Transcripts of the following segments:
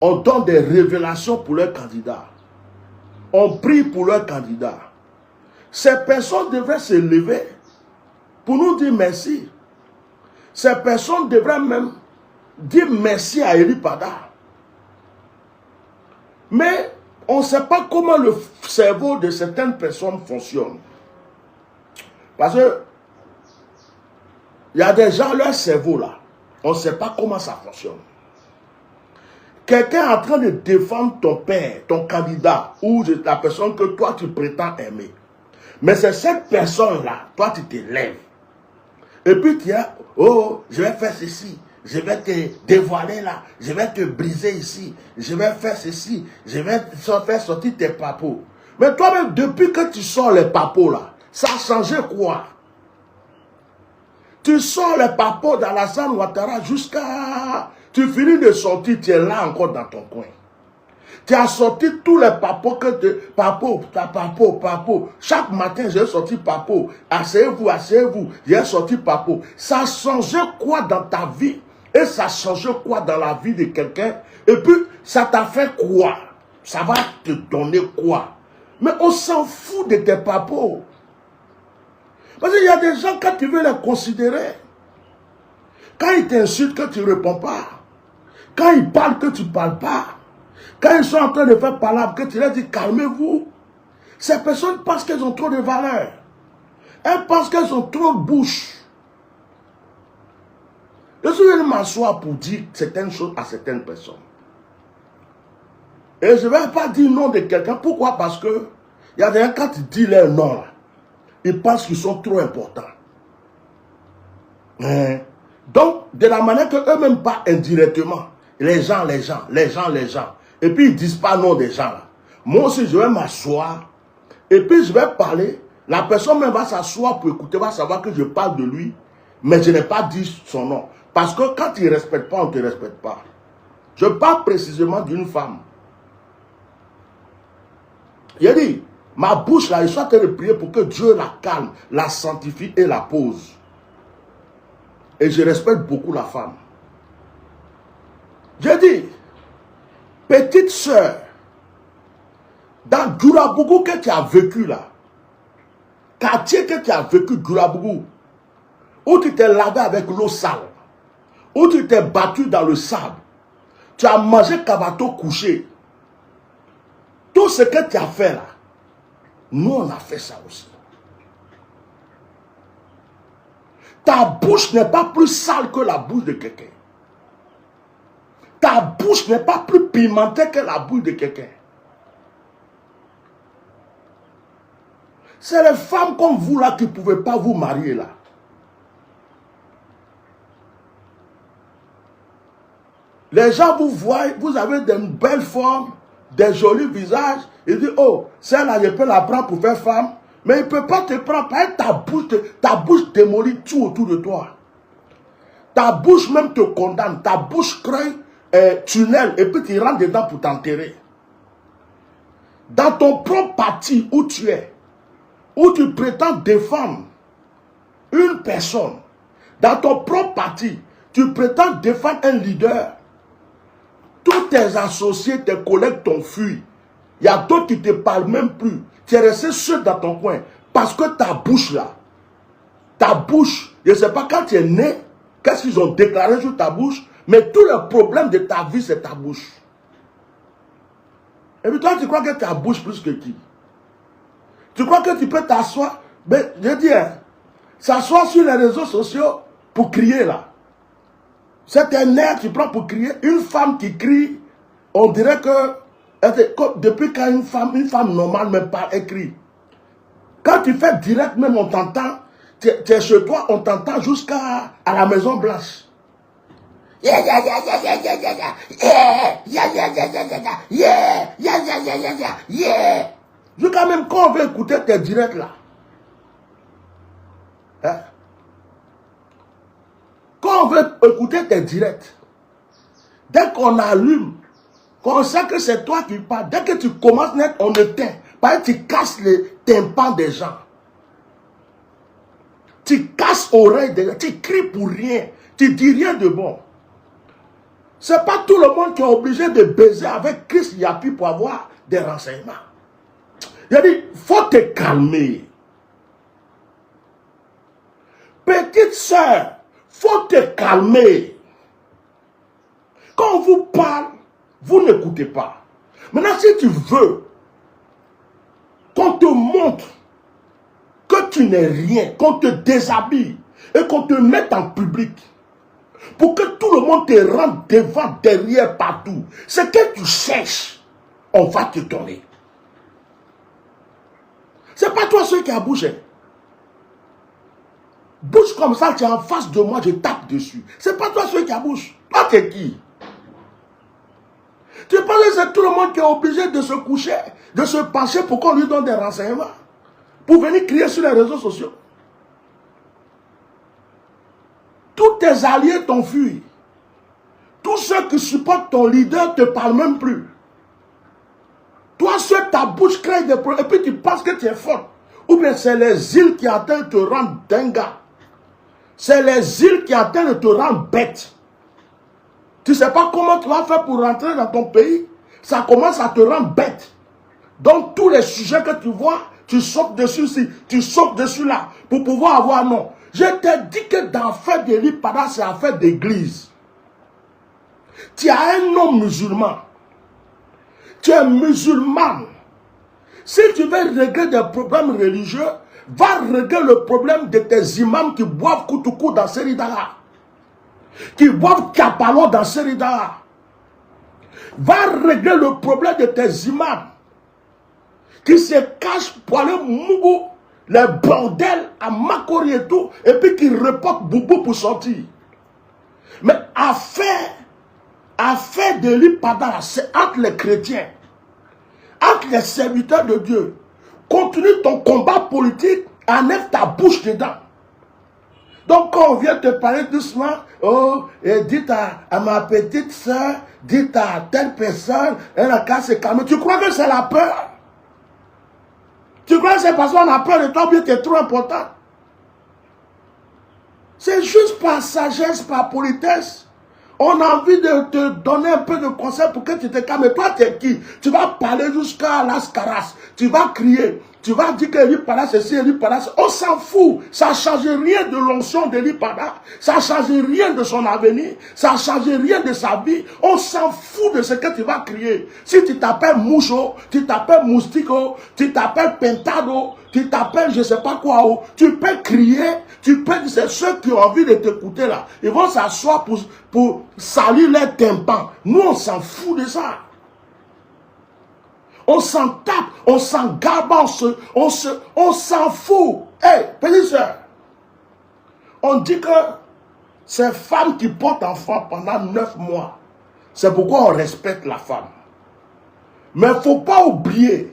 On donne des révélations pour leurs candidats. On prie pour leurs candidats. Ces personnes devraient se lever pour nous dire merci. Ces personnes devraient même dire merci à Eli Pada. Mais on ne sait pas comment le cerveau de certaines personnes fonctionne. Parce que il y a des gens, leur cerveau là, on ne sait pas comment ça fonctionne. Quelqu'un est en train de défendre ton père, ton candidat, ou la personne que toi tu prétends aimer. Mais c'est cette personne-là, toi tu te lèves. Et puis tu dis, oh, je vais faire ceci, je vais te dévoiler là, je vais te briser ici, je vais faire ceci, je vais faire sortir tes papos. Mais toi-même, depuis que tu sors les papos là, ça a changé quoi? Tu sors les papos dans la salle Ouattara jusqu'à... Tu finis de sortir, tu es là encore dans ton coin. Tu as sorti tous les papos que tu... Papo. Chaque matin, j'ai sorti papo. Asseyez-vous. J'ai sorti papo. Ça a changé quoi dans ta vie? Et ça a changé quoi dans la vie de quelqu'un? Et puis, ça t'a fait quoi? Ça va te donner quoi? Mais on s'en fout de tes papos. Parce qu'il y a des gens, quand tu veux les considérer, quand ils t'insultent, que tu ne réponds pas, quand ils parlent, que tu ne parles pas, quand ils sont en train de faire palabre, que tu leur dis calmez-vous, ces personnes pensent qu'elles ont trop de valeur. Elles pensent qu'elles ont trop de bouche. Je suis venu m'asseoir pour dire certaines choses à certaines personnes. Et je ne vais pas dire non de quelqu'un. Pourquoi? Parce que il y a des gens, quand tu dis leur nom, là, ils pensent qu'ils sont trop importants. Donc, de la manière que eux-mêmes parlent indirectement, les gens. Et puis, ils ne disent pas non des gens là. Moi aussi, je vais m'asseoir. Et puis, je vais parler. La personne même va s'asseoir pour écouter, va savoir que je parle de lui. Mais je n'ai pas dit son nom. Parce que quand tu ne respectes pas, on ne te respecte pas. Je parle précisément d'une femme. Il dit, ma bouche là, je suis en train de prier pour que Dieu la calme, la sanctifie et la pose. Et je respecte beaucoup la femme. J'ai dit, petite sœur, dans Djourabougou que tu as vécu là, quartier que tu as vécu, Djourabougou, où tu t'es lavé avec l'eau sale, où tu t'es battu dans le sable, tu as mangé cabato couché, tout ce que tu as fait là, nous on a fait ça aussi. Ta bouche n'est pas plus sale que la bouche de quelqu'un. Ta bouche n'est pas plus pimentée que la bouche de quelqu'un. C'est les femmes comme vous là qui ne pouvez pas vous marier là. Les gens vous voient, vous avez de belles formes, des jolis visages. Ils disent, oh, celle-là, je peux la prendre pour faire femme. Mais il ne peut pas te prendre. Ta bouche démolit tout autour de toi. Ta bouche même te condamne. Ta bouche crée tunnel et puis tu rentres dedans pour t'enterrer. Dans ton propre parti où tu es, où tu prétends défendre une personne, dans ton propre parti, tu prétends défendre un leader, tous tes associés, tes collègues t'ont fui. Il y a d'autres qui ne te parlent même plus. Tu es resté seul dans ton coin. Parce que ta bouche là, ta bouche, je ne sais pas quand tu es né, qu'est-ce qu'ils ont déclaré sur ta bouche, mais tout le problème de ta vie, c'est ta bouche. Et puis toi, tu crois que tu as bouche plus que qui? Tu crois que tu peux t'asseoir? Mais je dis, hein, s'asseoir sur les réseaux sociaux pour crier là. C'est un air que tu prends pour crier. Une femme qui crie, on dirait que depuis quand une femme normale même pas écrit. Quand tu fais direct même on t'entend, tu es chez toi, on t'entend jusqu'à la Maison Blanche. Yeah. Jusqu'à même quand on veut écouter tes directs là. Hein? Quand on veut écouter tes directs, dès qu'on allume, qu'on sait que c'est toi qui parles, dès que tu commences net, on éteint. Parce que tu casses les tympans des gens. Tu casses l'oreille des gens. Tu cries pour rien. Tu dis rien de bon. C'est pas tout le monde qui est obligé de baiser avec Christ Yapi pour avoir des renseignements. Il a dit, faut te calmer. Petite sœur, faut te calmer. Quand on vous parle, vous n'écoutez pas. Maintenant, si tu veux qu'on te montre que tu n'es rien, qu'on te déshabille et qu'on te mette en public, pour que tout le monde te rende devant, derrière, partout, ce que tu cherches, on va te donner. C'est pas toi celui qui a bougé. Bouge comme ça, tu es en face de moi, je tape dessus. C'est pas toi celui qui a bouge. Toi, t'es qui? Tu penses que c'est tout le monde qui est obligé de se coucher, de se pencher pour qu'on lui donne des renseignements, pour venir crier sur les réseaux sociaux? Tous tes alliés t'ont fui. Tous ceux qui supportent ton leader ne te parlent même plus. Toi, seul, ta bouche crée des problèmes, et puis tu penses que tu es fort. Ou bien c'est les îles qui atteignent de te rendre dingue. C'est les îles qui atteignent de te rendre bête. Tu ne sais pas comment tu vas faire pour rentrer dans ton pays. Ça commence à te rendre bête. Donc tous les sujets que tu vois, tu sautes dessus ici, tu sautes dessus là, pour pouvoir avoir non. Je t'ai dit que dans faire des Lipada, c'est affaire d'église. Tu as un nom musulman. Tu es musulman. Si tu veux régler des problèmes religieux, va régler le problème de tes imams qui boivent Koutoukou dans Seridara, qui boivent Kapalo dans Seridara. Va régler le problème de tes imams qui se cachent pour aller moubou les bordels à Makori et tout, et puis qui reportent Boubou pour sortir. Mais affaire de l'Ipada, c'est entre les chrétiens, entre les serviteurs de Dieu. Continue ton combat politique, enlève ta bouche dedans. Donc quand on vient te parler doucement, oh, et dites à ma petite soeur, dites à telle personne, elle a qu'à se calmer. Tu crois que c'est la peur? Tu crois que c'est parce qu'on a peur de toi, bien tu es trop important? C'est juste par sagesse, par politesse. On a envie de te donner un peu de conseils pour que tu te calmes. Mais toi, tu es qui? Tu vas parler jusqu'à l'ascaras. Tu vas crier. Tu vas dire que l'Ipada, c'est ci, l'Ipada, c'est... On s'en fout. Ça ne change rien de l'onction de l'Ipada. Ça ne change rien de son avenir. Ça ne change rien de sa vie. On s'en fout de ce que tu vas crier. Si tu t'appelles Moucho, tu t'appelles Moustico, tu t'appelles Pentado, tu t'appelles je ne sais pas quoi, tu peux crier, tu peux... C'est ceux qui ont envie de t'écouter là. Ils vont s'asseoir pour salir les tympans. Nous, on s'en fout de ça. On s'en tape, on s'en garbe, on s'en fout. Hé, petite soeur, on dit que ces femmes qui portent enfant pendant 9 mois, c'est pourquoi on respecte la femme. Mais il ne faut pas oublier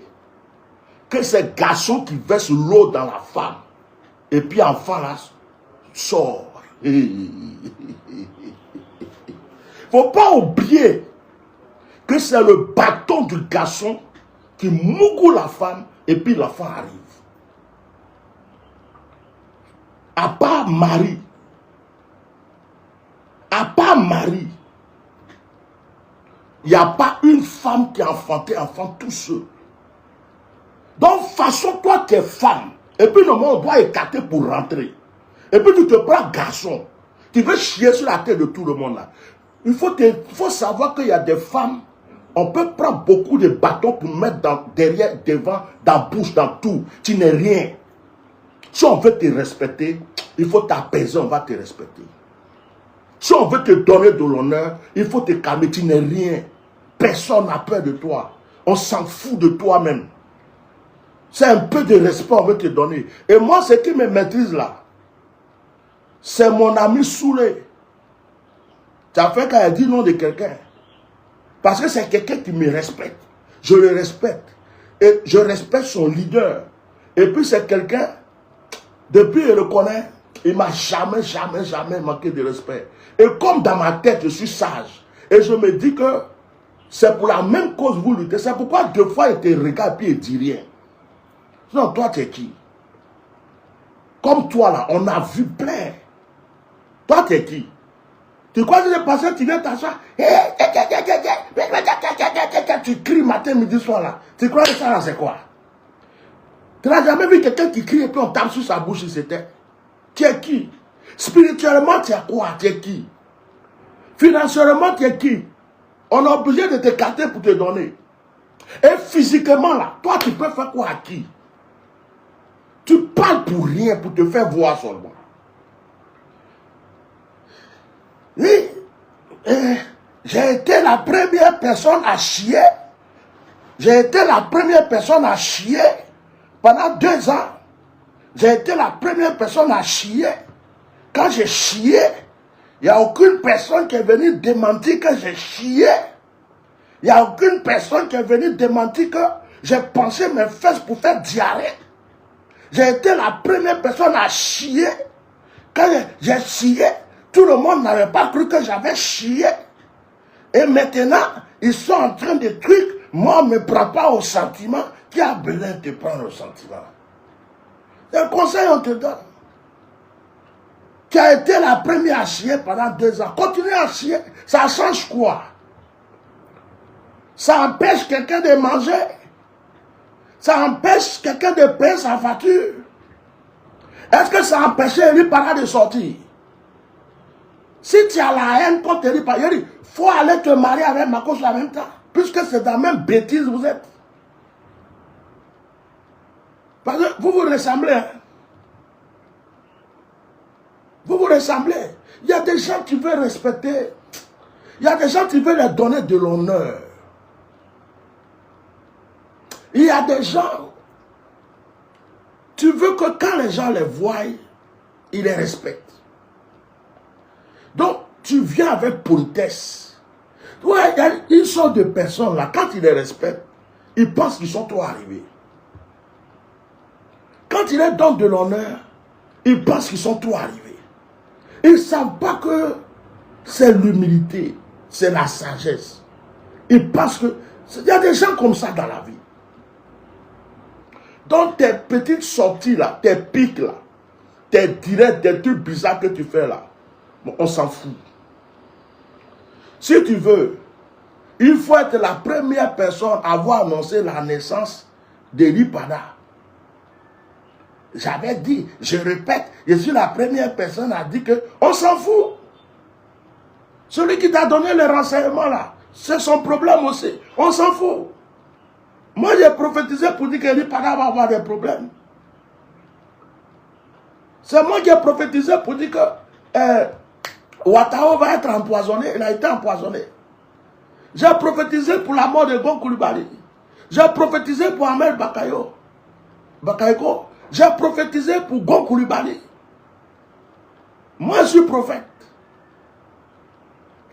que ces garçons qui versent l'eau dans la femme, et puis l'enfant là sort. Il ne faut pas oublier que c'est le bâton du garçon qui mougoue la femme et puis l'enfant arrive. À part Marie, il n'y a pas une femme qui a enfanté enfant tout seul. Donc, façon, toi, tu es femme. Et puis, normalement, on doit écarter pour rentrer. Et puis, tu te prends garçon. Tu veux chier sur la tête de tout le monde là. Il faut savoir qu'il y a des femmes. On peut prendre beaucoup de bâtons pour mettre derrière, devant, dans la bouche, dans tout. Tu n'es rien. Si on veut te respecter, il faut t'apaiser, on va te respecter. Si on veut te donner de l'honneur, il faut te calmer, tu n'es rien. Personne n'a peur de toi. On s'en fout de toi-même. C'est un peu de respect qu'on veut te donner. Et moi, ce qui me maîtrise là, c'est mon ami Soulé. Tu as fait quand elle dit non de quelqu'un. Parce que c'est quelqu'un qui me respecte. Je le respecte. Et je respecte son leader. Et puis c'est quelqu'un, depuis je le connais, il ne m'a jamais manqué de respect. Et comme dans ma tête, je suis sage. Et je me dis que c'est pour la même cause que vous luttez. C'est pourquoi 2 fois il te regarde et puis il ne dit rien. Sinon, toi, tu es qui? Comme toi là, on a vu plein. Toi, tu es qui? Tu crois que le passé, tu viens t'asseoir, tu cries matin, midi, soir là. Tu crois que ça là, c'est quoi? Tu n'as jamais vu quelqu'un qui crie et puis on tape sur sa bouche, c'était. Tu es qui? Spirituellement, tu es quoi? Tu es qui? Financièrement, tu es qui? On est obligé de te capter pour te donner. Et physiquement, là, toi, tu peux faire quoi à qui? Tu parles pour rien, pour te faire voir seulement. Oui, j'ai été la première personne à chier. J'ai été la première personne à chier pendant 2 ans. J'ai été la première personne à chier. Quand j'ai chié, il n'y a aucune personne qui est venue démentir que j'ai chié. Il n'y a aucune personne qui est venue démentir que j'ai pensé mes fesses pour faire diarrhée. J'ai été la première personne à chier. Quand j'ai chié, tout le monde n'avait pas cru que j'avais chié. Et maintenant, ils sont en train de trucs. Moi, on ne me prend pas au sentiment. Qui a besoin de te prendre au sentiment? C'est un conseil on te donne. Tu as été la première à chier pendant 2 ans. Continue à chier. Ça change quoi? Ça empêche quelqu'un de manger. Ça empêche quelqu'un de payer sa facture. Est-ce que ça empêchait lui de sortir? Si tu as la haine contre Eli Pada, il faut aller te marier avec Marcos en même temps. Puisque c'est dans la même bêtise vous êtes. Parce que vous vous ressemblez. Hein? Vous vous ressemblez. Il y a des gens qui veulent respecter. Il y a des gens qui veulent leur donner de l'honneur. Il y a des gens, tu veux que quand les gens les voient, ils les respectent. Donc, tu viens avec politesse. Ouais, il y a une sorte de personnes là, quand ils les respectent, ils pensent qu'ils sont trop arrivés. Quand ils leur donnent de l'honneur, ils pensent qu'ils sont trop arrivés. Ils ne savent pas que c'est l'humilité, c'est la sagesse. Ils pensent que... Il y a des gens comme ça dans la vie. Donc tes petites sorties là, tes pics là, tes directs, tes trucs bizarres que tu fais là, bon, on s'en fout. Si tu veux, il faut être la première personne à avoir annoncé la naissance d'Eli Pada. J'avais dit, je répète, je suis la première personne à dire que on s'en fout. Celui qui t'a donné le renseignement là, c'est son problème aussi. On s'en fout. Moi, j'ai prophétisé pour dire qu'Eli Pada va avoir des problèmes. C'est moi qui ai prophétisé pour dire que Ouattao va être empoisonné. Il a été empoisonné. J'ai prophétisé pour la mort de Gon Coulibaly. J'ai prophétisé pour Ahmed Bakayoko. J'ai prophétisé pour Gon Coulibaly. Moi, je suis prophète.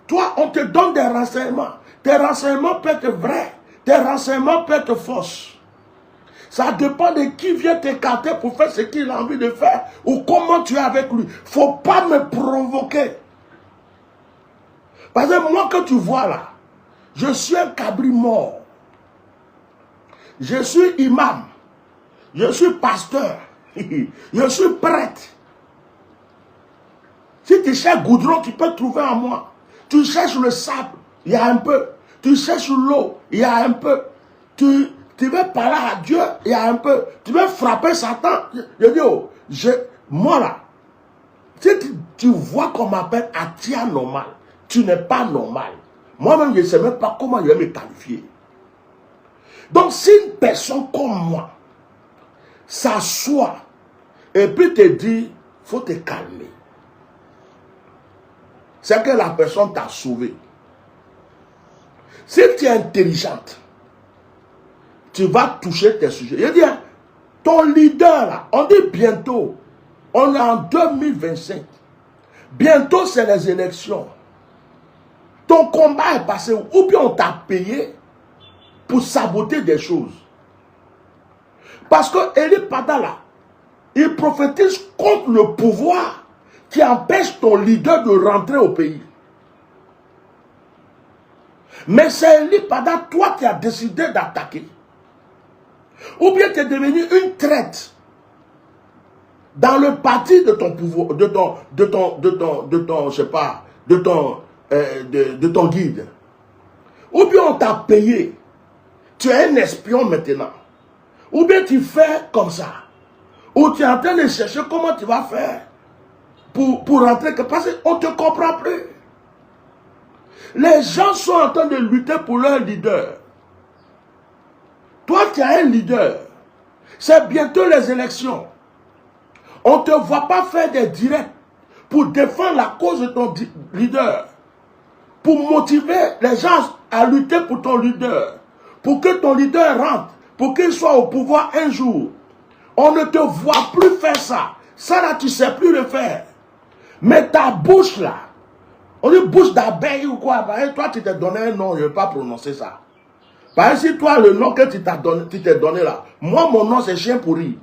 Toi, on te donne des renseignements. Tes renseignements peuvent être vrais. Tes renseignements peuvent être fausses. Ça dépend de qui vient t'écarter pour faire ce qu'il a envie de faire ou comment tu es avec lui. Il ne faut pas me provoquer. Parce que moi que tu vois là, je suis un cabri mort. Je suis imam. Je suis pasteur. Je suis prêtre. Si tu cherches goudron, tu peux trouver en moi. Tu cherches le sable, il y a un peu. Tu cherches l'eau, il y a un peu. Tu veux parler à Dieu, il y a un peu. Tu veux frapper Satan. Je dis, oh, moi là, si tu vois qu'on m'appelle Atia normal, tu n'es pas normal. Moi-même, je ne sais même pas comment je vais me qualifier. Donc, si une personne comme moi s'assoit et puis te dit, il faut te calmer, c'est que la personne t'a sauvé. Si tu es intelligente, tu vas toucher tes sujets. Je dis, ton leader là, on dit bientôt, on est en 2025. Bientôt, c'est les élections. Ton combat est passé ou bien on t'a payé pour saboter des choses. Parce que Eli Pada là, il prophétise contre le pouvoir qui empêche ton leader de rentrer au pays. Mais c'est Eli Pada, toi qui as décidé d'attaquer. Ou bien tu es devenu une traite dans le parti de ton pouvoir, de ton, je sais pas, de ton guide. Ou bien on t'a payé. Tu es un espion maintenant. Ou bien tu fais comme ça. Ou tu es en train de chercher comment tu vas faire pour rentrer. Parce qu'on ne te comprend plus. Les gens sont en train de lutter pour leur leader. Toi, tu es un leader. C'est bientôt les élections. On ne te voit pas faire des directs pour défendre la cause de ton leader. Pour motiver les gens à lutter pour ton leader. Pour que ton leader rentre. Pour qu'il soit au pouvoir un jour. On ne te voit plus faire ça. Ça là, tu ne sais plus le faire. Mais ta bouche là, on dit bouche d'abeille ou quoi. Toi, tu t'es donné un nom, je ne vais pas prononcer ça. Par exemple, si toi, le nom que tu t'es donné là, moi, mon nom, c'est chien pourri.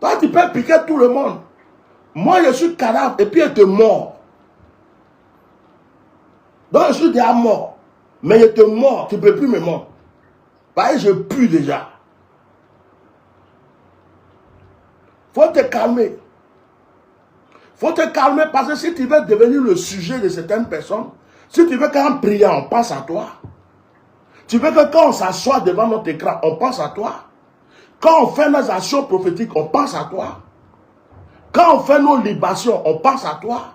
Toi, tu peux piquer tout le monde. Moi, je suis cadavre et puis je te mords. Donc, je suis déjà mort. Mais je te mords, tu ne peux plus me mordre. Parce que je pue déjà. Faut te calmer. Faut te calmer parce que si tu veux devenir le sujet de certaines personnes, si tu veux qu'en priant, on pense à toi. Tu veux que quand on s'assoit devant notre écran, on pense à toi. Quand on fait nos actions prophétiques, on pense à toi. Quand on fait nos libations, on pense à toi.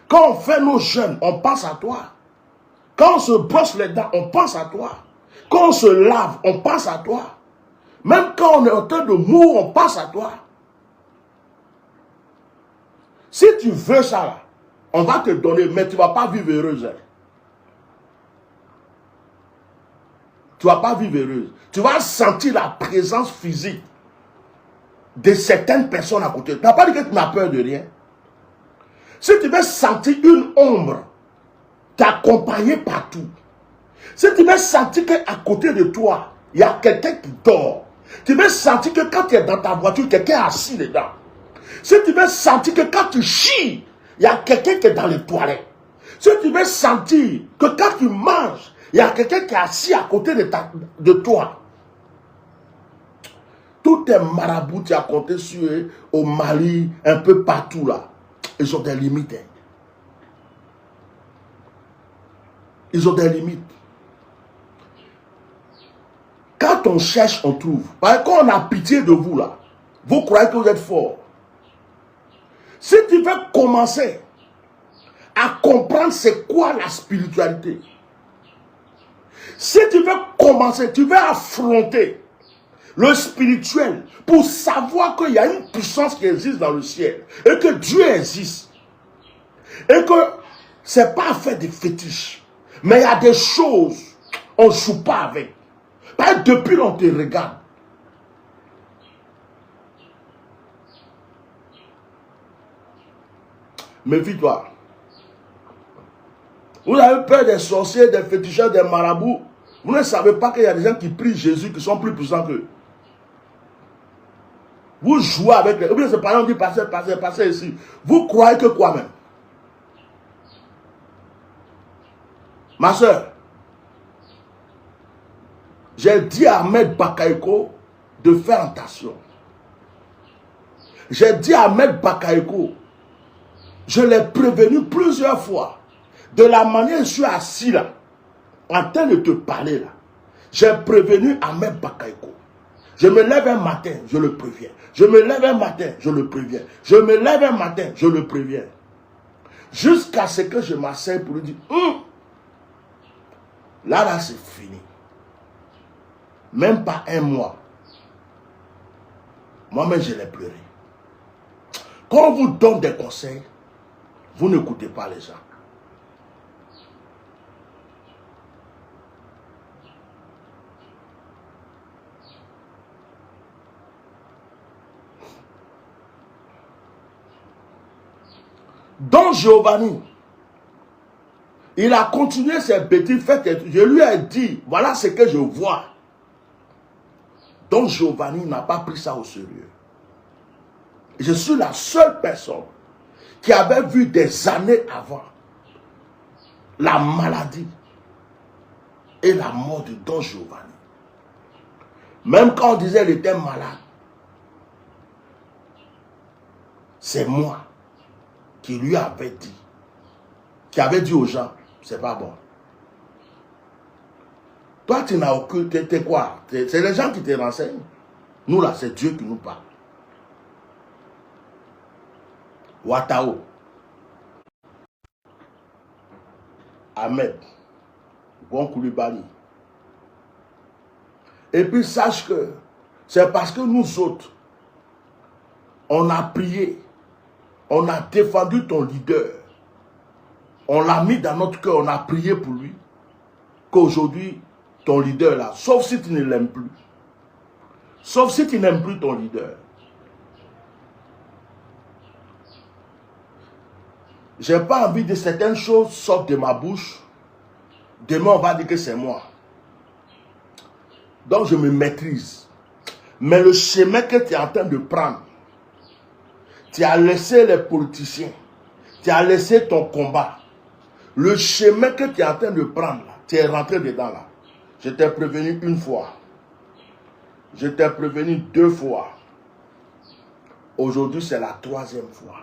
Quand on fait nos jeûnes, on pense à toi. Quand on se brosse les dents, on pense à toi. Quand on se lave, on pense à toi. Même quand on est en train de mourir, on pense à toi. Si tu veux ça, là, on va te donner, mais tu ne vas pas vivre heureuse. Hein. Tu ne vas pas vivre heureuse. Tu vas sentir la présence physique de certaines personnes à côté. Tu n'as pas dit que tu n'as peur de rien. Si tu veux sentir une ombre t'accompagner partout, si tu veux sentir qu'à côté de toi, il y a quelqu'un qui dort, tu veux sentir que quand tu es dans ta voiture, quelqu'un est assis dedans. Si tu veux sentir que quand tu chies, il y a quelqu'un qui est dans les toilettes. Si tu veux sentir que quand tu manges, il y a quelqu'un qui est assis à côté de toi. Tous tes marabouts, tu as compté sur eux, au Mali, un peu partout là. Ils ont des limites. Hein. Ils ont des limites. Quand on cherche, on trouve. Parce que quand on a pitié de vous là, vous croyez que vous êtes fort. Si tu veux commencer à comprendre c'est quoi la spiritualité, si tu veux commencer, tu veux affronter le spirituel pour savoir qu'il y a une puissance qui existe dans le ciel et que Dieu existe et que c'est pas fait de fétiches, mais il y a des choses on ne joue pas avec. Parce que depuis on te regarde. Méfie-toi. Vous avez peur des sorciers, des féticheurs, des marabouts. Vous ne savez pas qu'il y a des gens qui prient Jésus qui sont plus puissants qu'eux. Vous jouez avec les... Ou bien c'est par exemple, on dit passez ici. Vous croyez que quoi même? Ma soeur, j'ai dit à Ahmed Bakaïko de faire attention. J'ai dit à Ahmed Bakaïko, je l'ai prévenu plusieurs fois, de la manière dont je suis assis là, en train de te parler là. J'ai prévenu Ahmed Bakaïko. Je me lève un matin, je le préviens. Je me lève un matin, je le préviens. Je me lève un matin, je le préviens. Jusqu'à ce que je m'asseye pour lui dire, là, c'est fini. Même pas un mois. Moi-même, je l'ai pleuré. Quand on vous donne des conseils, vous n'écoutez pas les gens. Don Giovanni, il a continué ses bêtises faites. Je lui ai dit, voilà ce que je vois. Don Giovanni n'a pas pris ça au sérieux. Je suis la seule personne qui avait vu des années avant la maladie et la mort de Don Giovanni. Même quand on disait qu'il était malade, c'est moi qui lui avais dit, qui avait dit aux gens, c'est pas bon. Toi, tu n'as aucun... T'es quoi? C'est les gens qui te renseignent. Nous, là, c'est Dieu qui nous parle. Watao. Ahmed. Bon Koulibaly. Et puis, sache que c'est parce que nous autres, on a prié, on a défendu ton leader, on l'a mis dans notre cœur, on a prié pour lui, qu'aujourd'hui, ton leader là, sauf si tu ne l'aimes plus, sauf si tu n'aimes plus ton leader. Je n'ai pas envie de certaines choses sortent de ma bouche, demain on va dire que c'est moi. Donc je me maîtrise. Mais le chemin que tu es en train de prendre, tu as laissé les politiciens, tu as laissé ton combat. Le chemin que tu es en train de prendre, là, tu es rentré dedans là. Je t'ai prévenu une fois. Je t'ai prévenu 2 fois. Aujourd'hui, c'est la 3e fois.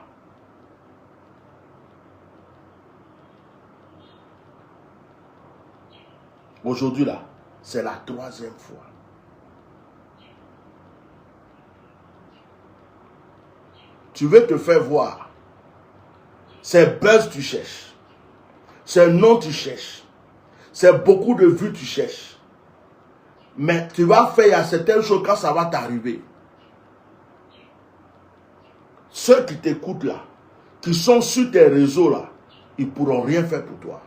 Aujourd'hui là, c'est la 3e fois. Tu veux te faire voir. C'est buzz tu cherches. C'est nom tu cherches. C'est beaucoup de vues tu cherches. Mais tu vas faire, il y a certaines choses quand ça va t'arriver. Ceux qui t'écoutent là, qui sont sur tes réseaux là, ils ne pourront rien faire pour toi.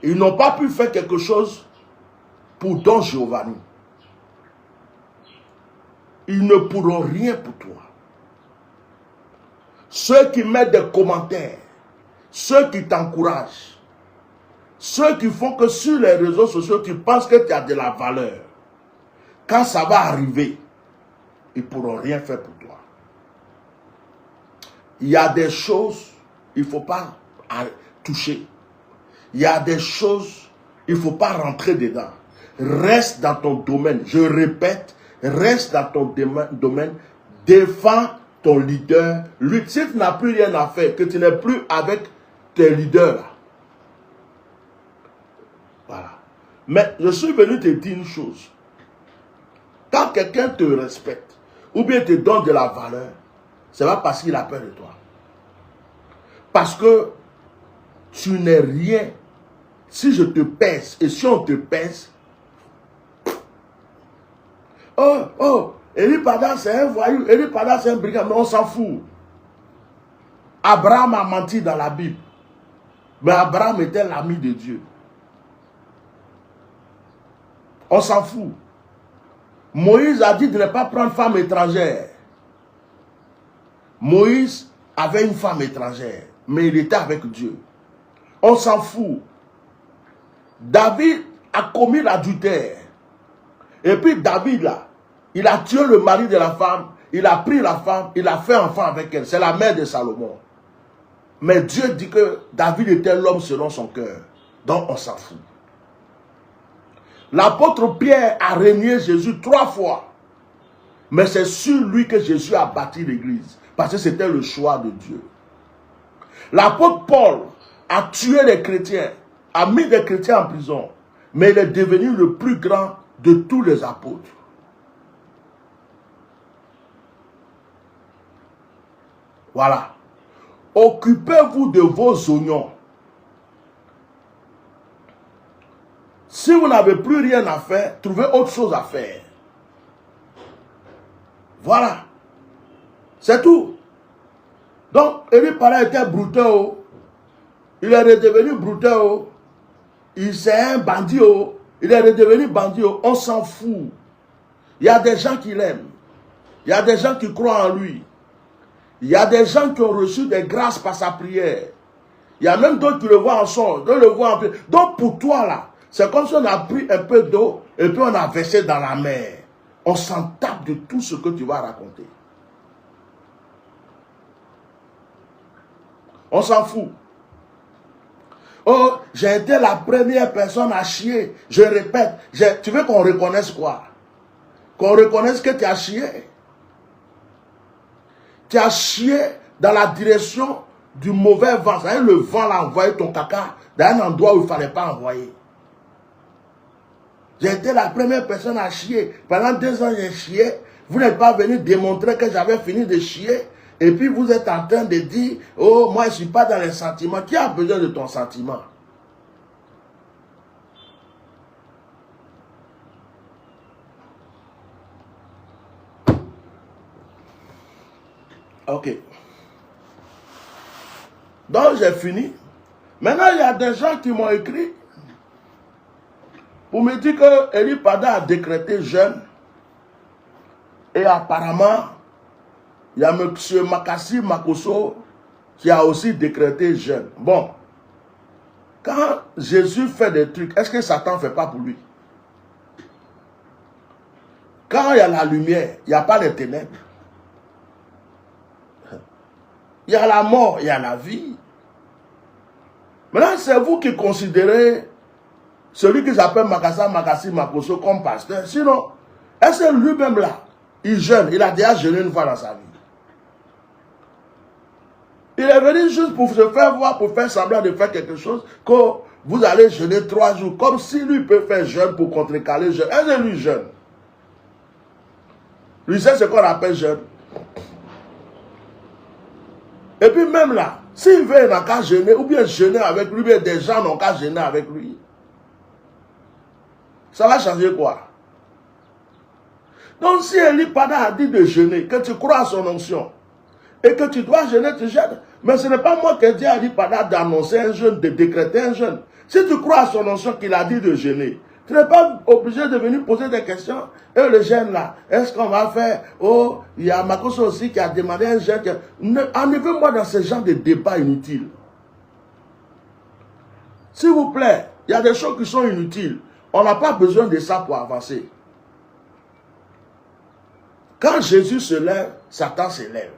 Ils n'ont pas pu faire quelque chose pour Don Giovanni. Ils ne pourront rien pour toi. Ceux qui mettent des commentaires, ceux qui t'encouragent, ceux qui font que sur les réseaux sociaux, tu penses que tu as de la valeur. Quand ça va arriver, ils ne pourront rien faire pour toi. Il y a des choses, il ne faut pas toucher. Il y a des choses, il ne faut pas rentrer dedans. Reste dans ton domaine. Je répète, reste dans ton domaine. Défends ton leader. Lutte. Si tu n'as plus rien à faire, que tu n'es plus avec tes leaders. Voilà. Mais je suis venu te dire une chose. Quand quelqu'un te respecte, ou bien te donne de la valeur, c'est pas parce qu'il a peur de toi. Parce que tu n'es rien. Si je te pèse, et si on te pèse, Eli Pada c'est un voyou, Eli Pada c'est un brigand, mais on s'en fout. Abraham a menti dans la Bible. Mais Abraham était l'ami de Dieu. On s'en fout. Moïse a dit de ne pas prendre femme étrangère. Moïse avait une femme étrangère, mais il était avec Dieu. On s'en fout. David a commis l'adultère. Et puis David là, il a tué le mari de la femme, il a pris la femme, il a fait enfant avec elle. C'est la mère de Salomon. Mais Dieu dit que David était l'homme selon son cœur. Donc on s'en fout. L'apôtre Pierre a régné Jésus 3 fois. Mais c'est sur lui que Jésus a bâti l'église. Parce que c'était le choix de Dieu. L'apôtre Paul a tué les chrétiens, a mis des chrétiens en prison. Mais il est devenu le plus grand de tous les apôtres. Voilà. Occupez-vous de vos oignons. Si vous n'avez plus rien à faire, trouvez autre chose à faire. Voilà. C'est tout. Donc, Eli Pada était brutal. Il est redevenu brutal. Il c'est un bandit. Il est redevenu bandit. On s'en fout. Il y a des gens qui l'aiment. Il y a des gens qui croient en lui. Il y a des gens qui ont reçu des grâces par sa prière. Il y a même d'autres qui le voient en son, d'autres le voient en prière. Donc pour toi là, c'est comme si on a pris un peu d'eau et puis on a versé dans la mer. On s'en tape de tout ce que tu vas raconter. On s'en fout. Oh, j'ai été la première personne à chier. Je répète, tu veux qu'on reconnaisse quoi? Qu'on reconnaisse que tu as chié. Tu as chié dans la direction du mauvais vent. C'est-à-dire le vent l'a envoyé ton caca dans un endroit où il ne fallait pas envoyer. J'ai été la première personne à chier. Pendant 2 ans, j'ai chié. Vous n'êtes pas venu démontrer que j'avais fini de chier. Et puis vous êtes en train de dire, oh, moi je ne suis pas dans les sentiments. Qui a besoin de ton sentiment? Ok. Donc j'ai fini. Maintenant, il y a des gens qui m'ont écrit pour me dire que Eli Pada a décrété jeûne. Et apparemment, il y a M. Makassi Makoso qui a aussi décrété jeûne. Bon, quand Jésus fait des trucs, est-ce que Satan ne fait pas pour lui? Quand il y a la lumière, il n'y a pas les ténèbres. Il y a la mort, il y a la vie. Maintenant, c'est vous qui considérez celui qui s'appelle Makassi Makoso comme pasteur. Sinon, est-ce que lui-même là, il jeûne? Il a déjà jeûné une fois dans sa vie. Il est venu juste pour se faire voir, pour faire semblant de faire quelque chose, que vous allez jeûner 3 jours, comme si lui peut faire jeûne pour contrecarrer le jeûne. Est-ce que lui jeûne? Lui sait ce qu'on appelle jeûne. Et puis même là, s'il veut, il n'a qu'à jeûner, ou bien jeûner avec lui, ou bien des gens n'ont qu'à jeûner avec lui. Ça va changer quoi? Donc si Eli Pada a dit de jeûner, que tu crois à son onction, et que tu dois jeûner, tu jeûnes. Mais ce n'est pas moi qui ai dit à Eli Pada d'annoncer un jeûne, de décréter un jeûne. Si tu crois à son onction qu'il a dit de jeûner, tu n'es pas obligé de venir poser des questions. Et le jeûne là, est-ce qu'on va faire? Oh, il y a Makoso aussi qui a demandé un jeûne. Enlevez-moi dans ce genre de débat inutile. S'il vous plaît, il y a des choses qui sont inutiles. On n'a pas besoin de ça pour avancer. Quand Jésus se lève, Satan se lève.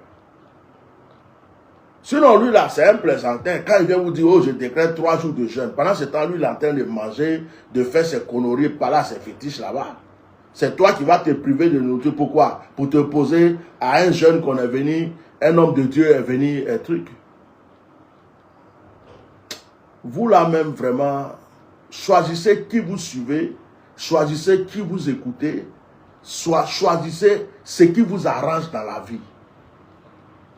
Sinon, lui, là, c'est un plaisantin. Quand il vient vous dire, oh, je décrète 3 jours de jeûne. Pendant ce temps, lui, il est en train de manger, de faire ses conneries, par là, ses fétiches là-bas. C'est toi qui vas te priver de nourriture. Pourquoi? Pour te poser à un jeune qu'on est venu, un homme de Dieu est venu, un truc. Vous, là même, vraiment, choisissez qui vous suivez, choisissez qui vous écoutez, choisissez ce qui vous arrange dans la vie.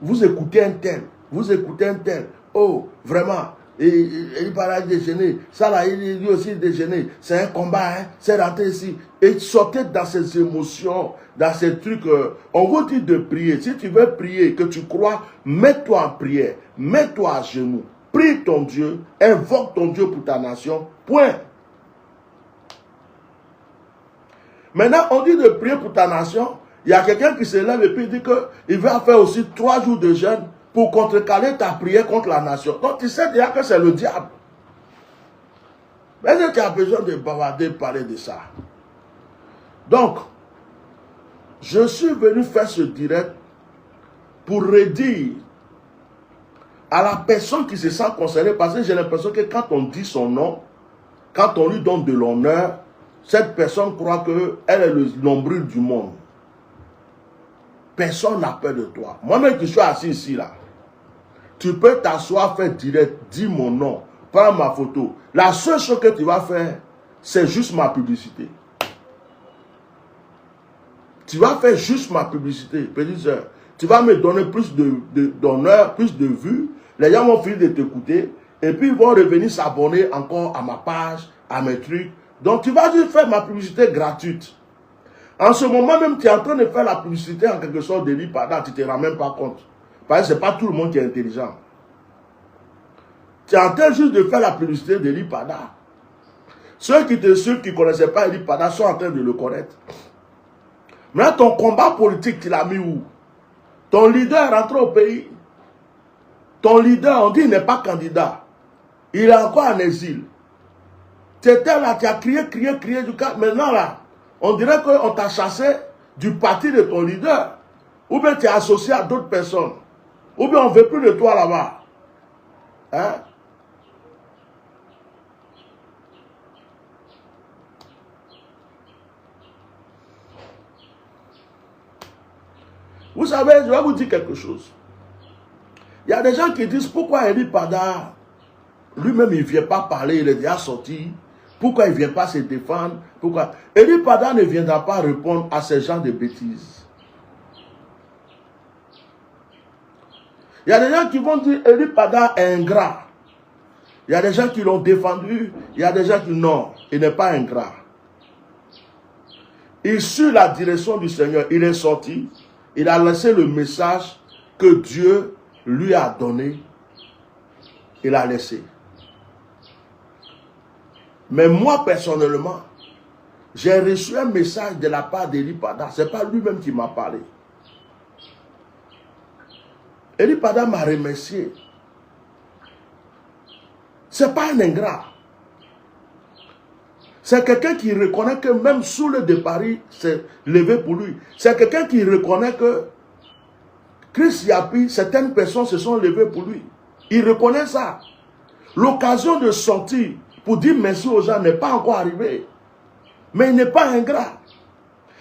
Vous écoutez un tel. Vous écoutez un tel. Oh, vraiment, il parle de déjeuner. Ça là, il dit aussi déjeuner. C'est un combat, hein? C'est rentré ici. Et sortez dans ces émotions, dans ces trucs. On vous dit de prier. Si tu veux prier, que tu crois, mets-toi en prière. Mets-toi à genoux. Prie ton Dieu. Invoque ton Dieu pour ta nation. Point. Maintenant, on dit de prier pour ta nation. Il y a quelqu'un qui se lève et puis il dit qu'il va faire aussi 3 jours de jeûne pour contrecarrer ta prière contre la nation. Donc tu sais déjà que c'est le diable. Mais est-ce que tu as besoin de bavarder, parler de ça? Donc, je suis venu faire ce direct pour redire à la personne qui se sent concernée, parce que j'ai l'impression que quand on dit son nom, quand on lui donne de l'honneur, cette personne croit qu'elle est le nombril du monde. Personne n'a peur de toi. Moi-même qui suis assis ici, là, tu peux t'asseoir, faire direct, dis mon nom, prends ma photo. La seule chose que tu vas faire, c'est juste ma publicité. Tu vas faire juste ma publicité, petite soeur. Tu vas me donner plus d'honneur, plus de vues. Les gens vont finir de t'écouter. Et puis ils vont revenir s'abonner encore à ma page, à mes trucs. Donc tu vas juste faire ma publicité gratuite. En ce moment même, tu es en train de faire la publicité en quelque sorte d'Eli Pada, tu ne te rends même pas compte. Parce que ce n'est pas tout le monde qui est intelligent. Tu es en train juste de faire la publicité d'Eli Pada. Ceux qui ne connaissaient pas Eli Pada sont en train de le connaître. Maintenant, ton combat politique, tu l'as mis où? Ton leader est rentré au pays. Ton leader, on dit, il n'est pas candidat. Il est encore en exil. Tu étais là, tu as crié du cas. Maintenant là, on dirait qu'on t'a chassé du parti de ton leader. Ou bien tu es associé à d'autres personnes. Ou bien on ne veut plus de toi là-bas. Hein? Vous savez, je vais vous dire quelque chose. Il y a des gens qui disent pourquoi Eli Pada, lui-même il ne vient pas parler, il est déjà sorti. Pourquoi il ne vient pas se défendre? Pourquoi? Eli Pada ne viendra pas répondre à ces gens de bêtises. Il y a des gens qui vont dire Eli Pada est ingrat. Il y a des gens qui l'ont défendu. Il y a des gens qui non, il n'est pas ingrat. Il suit la direction du Seigneur. Il est sorti. Il a laissé le message que Dieu lui a donné. Il a laissé. Mais moi, personnellement, j'ai reçu un message de la part d'Eli Pada. Ce n'est pas lui-même qui m'a parlé. Eli Pada m'a remercié. Ce n'est pas un ingrat. C'est quelqu'un qui reconnaît que même sous le de Paris, c'est levé pour lui. C'est quelqu'un qui reconnaît que Christ Yapi, certaines personnes se sont levées pour lui. Il reconnaît ça. L'occasion de sortir pour dire merci aux gens n'est pas encore arrivée. Mais il n'est pas ingrat.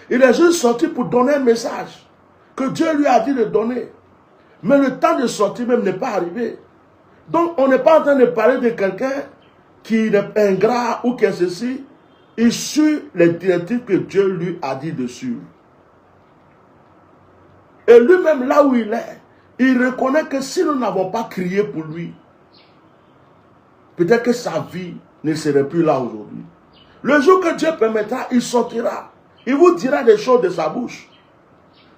Il est juste sorti pour donner un message que Dieu lui a dit de donner. Mais le temps de sortir même n'est pas arrivé. Donc on n'est pas en train de parler de quelqu'un qui est ingrat ou qui est ceci. Il suit les directives que Dieu lui a dit de suivre. Et lui-même là où il est, il reconnaît que si nous n'avons pas crié pour lui, peut-être que sa vie ne serait plus là aujourd'hui. Le jour que Dieu permettra, il sortira. Il vous dira des choses de sa bouche.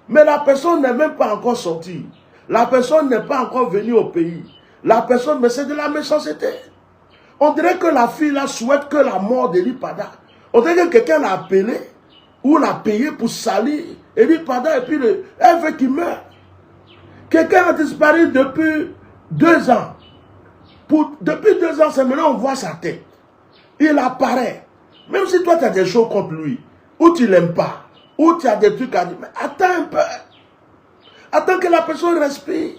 Mais la personne n'est même pas encore sortie. La personne n'est pas encore venue au pays. La personne, mais c'est de la méchanceté. On dirait que la fille là souhaite que la mort d'Eli Pada. On dirait que quelqu'un l'a appelé ou l'a payé pour salir Eli Pada et puis elle veut qu'il meure. Quelqu'un a disparu depuis 2 ans. Depuis 2 ans, c'est maintenant on voit sa tête. Il apparaît. Même si toi tu as des choses contre lui, ou tu ne l'aimes pas, ou tu as des trucs à dire, mais attends un peu. Attends que la personne respire.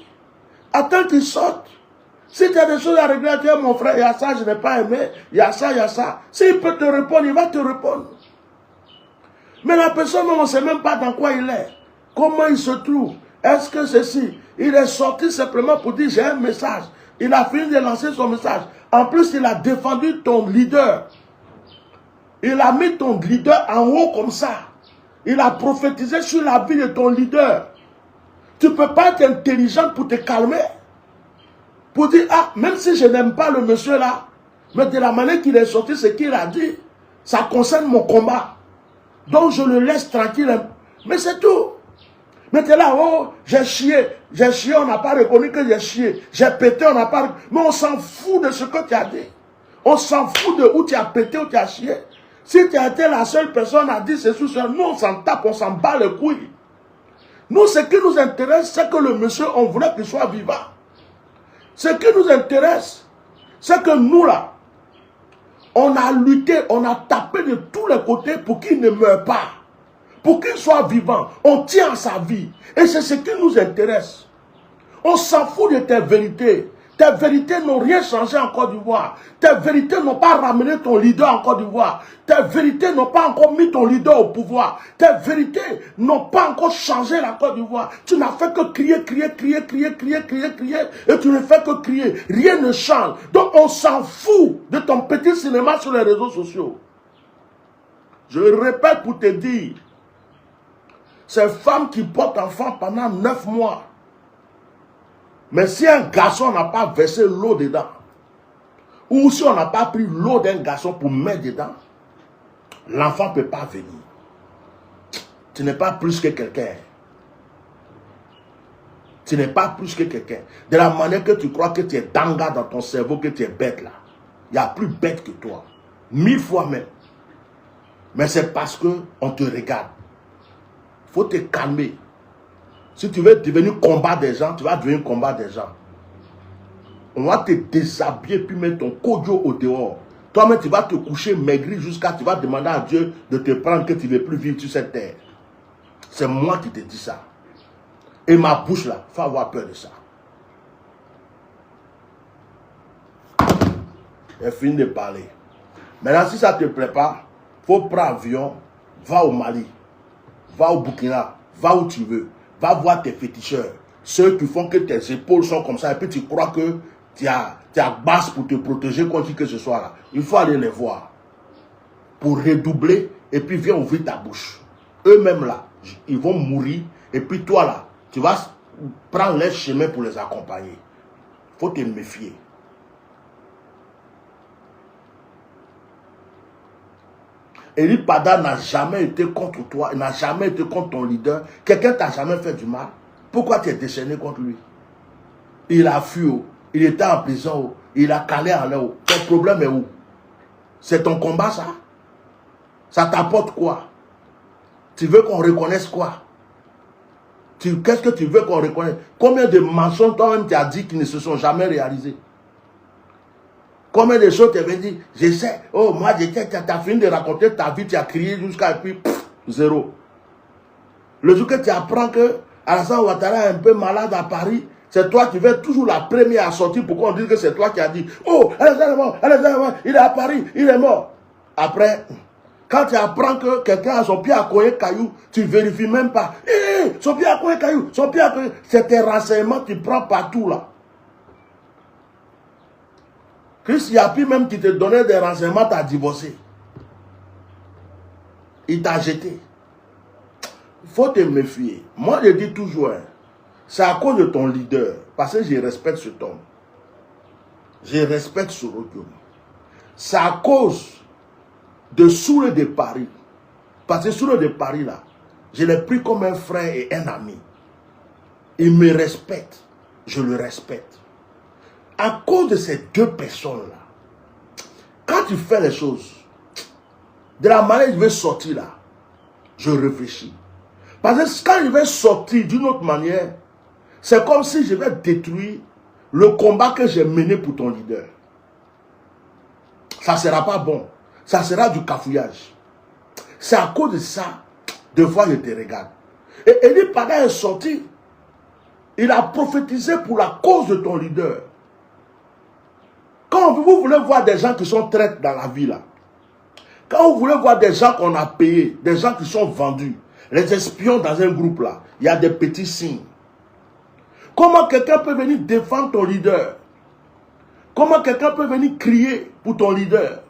Attends qu'il sorte. Si tu as des choses à regretter, mon frère, il y a ça, je n'ai pas aimé, il y a ça, il y a ça. S'il peut te répondre, il va te répondre. Mais la personne, on ne sait même pas dans quoi il est. Comment il se trouve. Est-ce que ceci? Il est sorti simplement pour dire, j'ai un message. Il a fini de lancer son message. En plus, il a défendu ton leader. Il a mis ton leader en haut comme ça. Il a prophétisé sur la vie de ton leader. Tu ne peux pas être intelligent pour te calmer. Pour dire, ah, même si je n'aime pas le monsieur là, mais de la manière qu'il est sorti, ce qu'il a dit, ça concerne mon combat. Donc je le laisse tranquille. Mais c'est tout. Mais tu es là, oh, j'ai chié, on n'a pas reconnu que j'ai chié. J'ai pété, on n'a pas reconnu. Mais on s'en fout de ce que tu as dit. On s'en fout de où tu as pété, où tu as chié. Si tu as été la seule personne à dire c'est sous ça, nous on s'en tape, on s'en bat les couilles. Nous, ce qui nous intéresse, c'est que le monsieur, on voulait qu'il soit vivant. Ce qui nous intéresse, c'est que nous là, on a lutté, on a tapé de tous les côtés pour qu'il ne meure pas. Pour qu'il soit vivant. On tient à sa vie. Et c'est ce qui nous intéresse. On s'en fout de tes vérités. Tes vérités n'ont rien changé en Côte d'Ivoire. Tes vérités n'ont pas ramené ton leader en Côte d'Ivoire. Tes vérités n'ont pas encore mis ton leader au pouvoir. Tes vérités n'ont pas encore changé la Côte d'Ivoire. Tu n'as fait que crier, crier, crier, crier, crier, crier, crier. Et tu ne fais que crier. Rien ne change. Donc on s'en fout de ton petit cinéma sur les réseaux sociaux. Je répète pour te dire, ces femmes qui portent enfant pendant 9 mois, mais si un garçon n'a pas versé l'eau dedans, ou si on n'a pas pris l'eau d'un garçon pour mettre dedans, l'enfant ne peut pas venir. Tu n'es pas plus que quelqu'un. Tu n'es pas plus que quelqu'un. De la manière que tu crois que tu es danga dans ton cerveau, que tu es bête là. Il y a plus bête que toi. 1000 fois même. Mais c'est parce qu'on te regarde. Il faut te calmer. Si tu veux devenir combat des gens, tu vas devenir combat des gens. On va te déshabiller puis mettre ton kojo au dehors. Toi-même, tu vas te coucher maigri jusqu'à tu vas demander à Dieu de te prendre que tu ne veux plus vivre sur cette terre. C'est moi qui te dis ça. Et ma bouche là, il faut avoir peur de ça. J'ai fini de parler. Maintenant, si ça ne te plaît pas, il faut prendre avion, va au Mali, va au Burkina, va où tu veux. Va voir tes féticheurs. Ceux qui font que tes épaules sont comme ça et puis tu crois que tu as basse pour te protéger contre qui que ce soit là. Il faut aller les voir. Pour redoubler et puis viens ouvrir ta bouche. Eux-mêmes là, ils vont mourir et puis toi là, tu vas prendre leur chemin pour les accompagner. Il faut te méfier. Eli Pada n'a jamais été contre toi, il n'a jamais été contre ton leader. Quelqu'un t'a jamais fait du mal. Pourquoi tu es déchaîné contre lui? Il a fui, il était en prison, il a calé en l'air. Ton problème est où? C'est ton combat ça? Ça t'apporte quoi? Tu veux qu'on reconnaisse quoi? Qu'est-ce que tu veux qu'on reconnaisse? Combien de mensonges toi-même tu as dit qui ne se sont jamais réalisés? Combien de choses tu avais dit? Je sais, oh moi tu as fini de raconter ta vie, tu as crié jusqu'à et puis zéro. Le jour que tu apprends que Alassane Ouattara est un peu malade à Paris, c'est toi qui vas toujours la première à sortir pour qu'on dise que c'est toi qui as dit, oh Alassane est mort, il est à Paris, il est mort. Après, quand tu apprends que quelqu'un a son pied à coller caillou, tu ne vérifies même pas. Son pied à coller caillou, son pied à coller. C'est tes renseignements que tu prends partout là. Chris Yapi même qui te donnait des renseignements t'a divorcé. Il t'a jeté. Il faut te méfier. Moi je dis toujours, c'est à cause de ton leader. Parce que je respecte cet homme. Je respecte ce royaume. C'est à cause de Soule de Paris. Parce que Soule de Paris là, je l'ai pris comme un frère et un ami. Il me respecte. Je le respecte. À cause de ces deux personnes-là, quand tu fais les choses, de la manière dont je vais sortir là, je réfléchis. Parce que quand je vais sortir d'une autre manière, c'est comme si je vais détruire le combat que j'ai mené pour ton leader. Ça ne sera pas bon. Ça sera du cafouillage. C'est à cause de ça, deux fois je te regarde. Et Eli Pada est sorti. Il a prophétisé pour la cause de ton leader. Quand vous voulez voir des gens qui sont traites dans la vie là, quand vous voulez voir des gens qu'on a payés, des gens qui sont vendus, les espions dans un groupe là, il y a des petits signes. Comment quelqu'un peut venir défendre ton leader? Comment quelqu'un peut venir crier pour ton leader?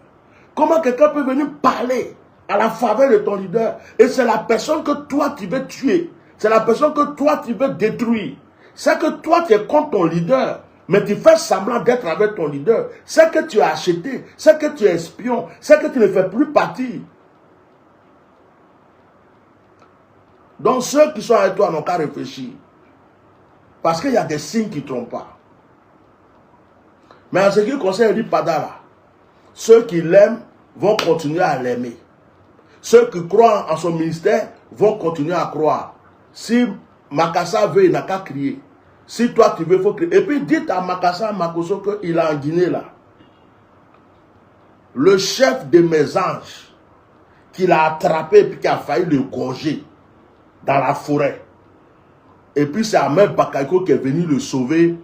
Comment quelqu'un peut venir parler à la faveur de ton leader? Et c'est la personne que toi tu veux tuer. C'est la personne que toi tu veux détruire. C'est que toi tu es contre ton leader. Mais tu fais semblant d'être avec ton leader. C'est que tu as acheté. C'est que tu es espion. C'est que tu ne fais plus partie. Donc ceux qui sont avec toi n'ont qu'à réfléchir. Parce qu'il y a des signes qui ne trompent pas. Mais en ce qui concerne Eli Pada là, ceux qui l'aiment vont continuer à l'aimer. Ceux qui croient en son ministère vont continuer à croire. Si Makassa veut, il n'a qu'à crier. Si toi tu veux, il faut crier. Et puis dites à Makassa Makosso qu'il est en Guinée là. Le chef de mes anges, qu'il a attrapé et puis qui a failli le gorger dans la forêt. Et puis c'est Ahmed Bakaïko qui est venu le sauver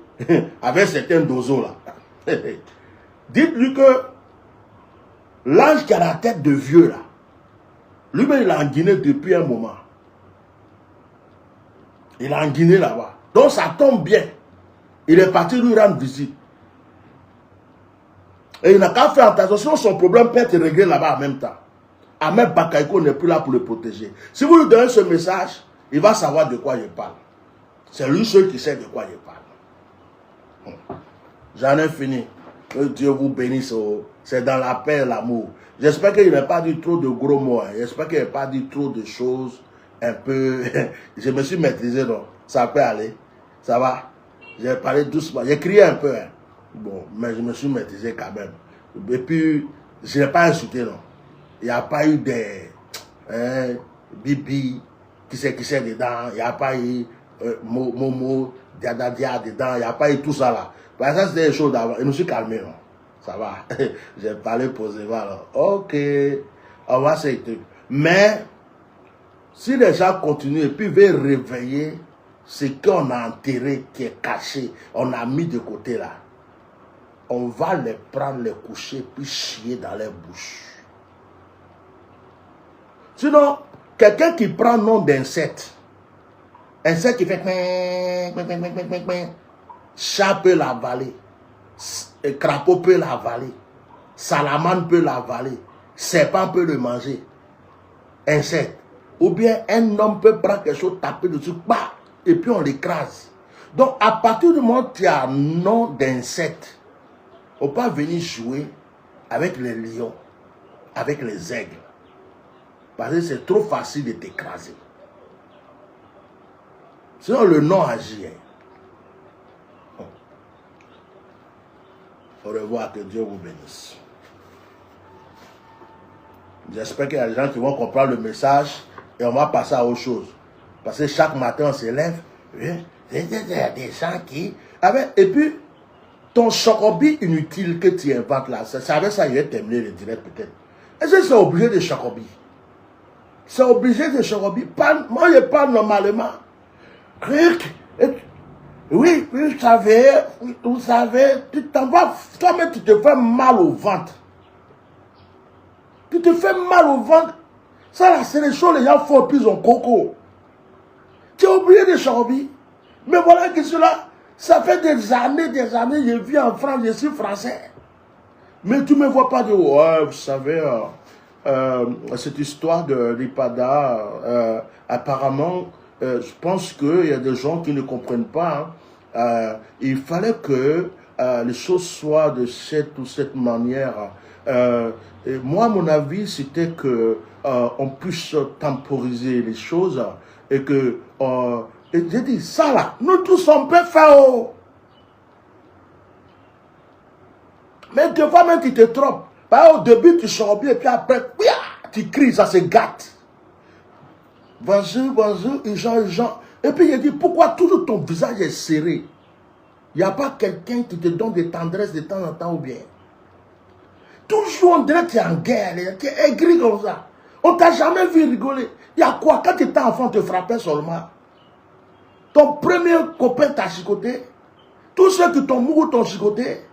avec certains dozos là. Dites-lui que l'ange qui a la tête de vieux là, lui-même il est en Guinée depuis un moment. Il est en Guinée là-bas. Donc ça tombe bien. Il est parti lui rendre visite. Et il n'a qu'à faire attention, son problème peut être réglé là-bas en même temps. Ahmed Bakaïko n'est plus là pour le protéger. Si vous lui donnez ce message, il va savoir de quoi il parle. C'est lui seul qui sait de quoi il parle. J'en ai fini. Que Dieu vous bénisse. C'est dans la paix et l'amour. J'espère qu'il n'a pas dit trop de gros mots. J'espère qu'il n'a pas dit trop de choses un peu... Je me suis maîtrisé, donc ça peut aller. Ça va. J'ai parlé doucement. J'ai crié un peu. Bon, mais je me suis maîtrisé quand même. Et puis, je n'ai pas insulté, non. Il n'y a pas eu des... bibi, qui c'est dedans. Il n'y a pas eu... Momo, Diadadia dedans, il n'y a pas eu tout ça là. Parce que ça c'était des choses d'avant. Je me suis calmé, non. Ça va. J'ai parlé posément, alors. Ok. On va ces trucs. Mais, si les gens continuent et puis veulent réveiller ce qu'on a enterré, qui est caché, on a mis de côté là, on va les prendre, les coucher, puis chier dans les bouches. Sinon, quelqu'un qui prend nom d'insecte, Insecte qui fait chat peut l'avaler, crapaud peut l'avaler, salamandre peut l'avaler, serpent peut le manger. Insecte. Ou bien un homme peut prendre quelque chose, taper dessus, bah, et puis on l'écrase. Donc à partir du moment où tu as un nom d'insecte, on peut pas venir jouer avec les lions, avec les aigles. Parce que c'est trop facile de t'écraser. Sinon le nom agit. Au revoir, que Dieu vous bénisse. J'espère qu'il y a des gens qui vont comprendre le message et on va passer à autre chose. Parce que chaque matin on se lève, il y a des gens qui... Et puis, ton chocobi inutile que tu inventes là, c'est avec ça qu'il va terminer le direct peut-être. Est-ce que c'est obligé de chocobi? C'est obligé de chocobi. Moi je parle normalement. Oui, vous savez, tu t'en vas, toi-même tu te fais mal au ventre. Tu te fais mal au ventre. Ça là, c'est les choses les gens font plus en coco. Tu es obligé de chocobi. Mais voilà que cela, ça fait des années, je vis en France, je suis français. Mais tu ne me vois pas de, ouais, vous savez, cette histoire de l'IPADA, apparemment, je pense qu'il y a des gens qui ne comprennent pas. Il fallait que les choses soient de cette ou cette manière. Et moi, mon avis, c'était que on puisse temporiser les choses et que... et j'ai dit, ça là, nous tous on peut faire. Oh. Mais des fois même tu te trompes. Au début tu sors bien et puis après, tu cries, ça se gâte. Bonjour, bonjour, gens. Et puis il dit, pourquoi toujours ton visage est serré? Il n'y a pas quelqu'un qui te donne des tendresses de temps en temps ou bien. Toujours on dirait que tu es en guerre, tu es aigri comme ça. On t'a jamais vu rigoler. Il y a quoi? Quand tu étais enfant, on te frappait seulement. Ton premier copain t'a chicoté. Tous ceux qui t'ont mouru t'ont chicoté.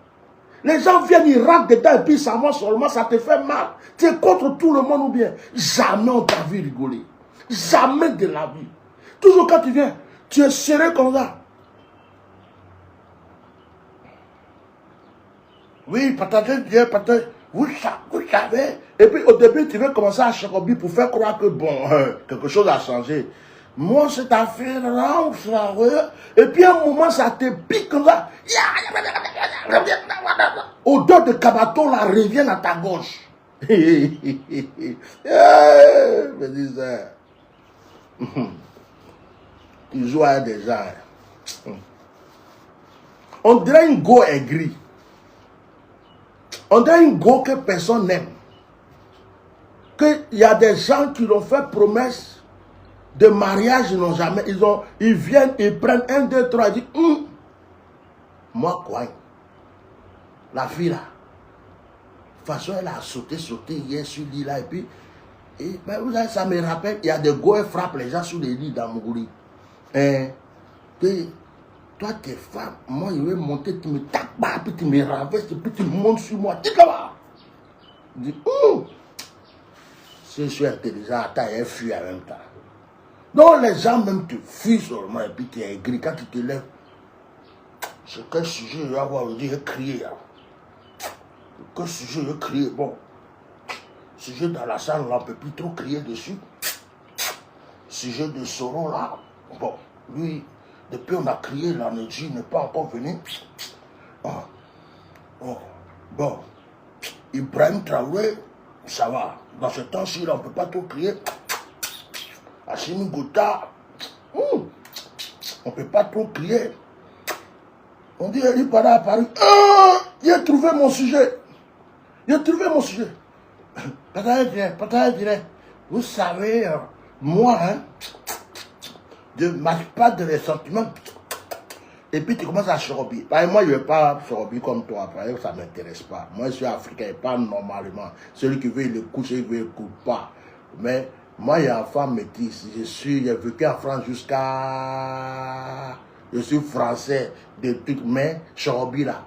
Les gens viennent, ils rentrent dedans et puis ça va seulement, ça te fait mal. Tu es contre tout le monde ou bien. Jamais on t'a vu rigoler. Jamais de la vie. Toujours quand tu viens, tu es serré comme ça. Oui, partagez Dieu, partagez. Vous savez. Et puis au début, tu veux commencer à chacobi pour faire croire que bon, quelque chose a changé. Moi, cette affaire-là, et puis à un moment, ça te pique comme ça. Odeur de cabaton, là, revient à ta gauche. Me disais, tu joues à des gens. On dirait une go aigrie. On dirait une go que personne n'aime. Qu'il y a des gens qui l'ont fait promesse de mariage, ils n'ont jamais, ils viennent, ils prennent 1, 2, 3, ils disent, moi quoi? La fille là, de toute façon elle a sauté hier sur l'île là, et puis, ben, vous savez, ça me rappelle, il y a des gars qui frappent les gens sur les lits dans Mougouri. Toi t'es femme, moi je vais monter, tu me tapes, puis tu me renverses, puis tu montes sur moi, tu là-bas. Je dis, si je suis intelligent, attends, elle fuit en même temps. Donc les gens même te fuient seulement et puis tu es aigri quand tu te lèves. C'est quel sujet je vais avoir aujourd'hui, je vais crier. Quel sujet je vais crier? Bon, sujet dans la salle, on ne peut plus trop crier dessus. Sujet de Soron là, bon, lui, depuis on a crié, l'énergie n'est pas encore venue. Bon, Ibrahim Traoré, ça va. Dans ce temps-ci, on ne peut pas trop crier. Assimi Gouta, on ne peut pas trop crier. On dit, il paraît à Paris. J'ai trouvé mon sujet. J'ai trouvé mon sujet. Partagez. Vous savez, moi, je ne marche pas de les sentiments. Et puis tu commences à chorober. Moi, je ne vais pas chorober comme toi. Ça ne m'intéresse pas. Moi, je suis africain, pas normalement. Celui qui veut, il écoute, celui qui veut, il n'écoute pas. Mais moi, il y a une femme métisse. J'ai vécu en France jusqu'à... Je suis français, des trucs, mais chorobi là.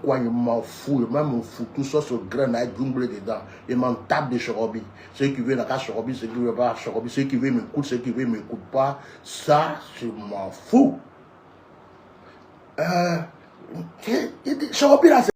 Quoi, il m'en fout, même mon fout tout ça sur graine avec jungle dedans. Il m'en tape de Chorobi. Ceux qui veulent la Chorobi, ceux qui veulent pas Chorobi, ceux qui veulent m'écoutent, ceux qui veulent m'écoutent pas. Ça, je m'en fous. Chorobi là,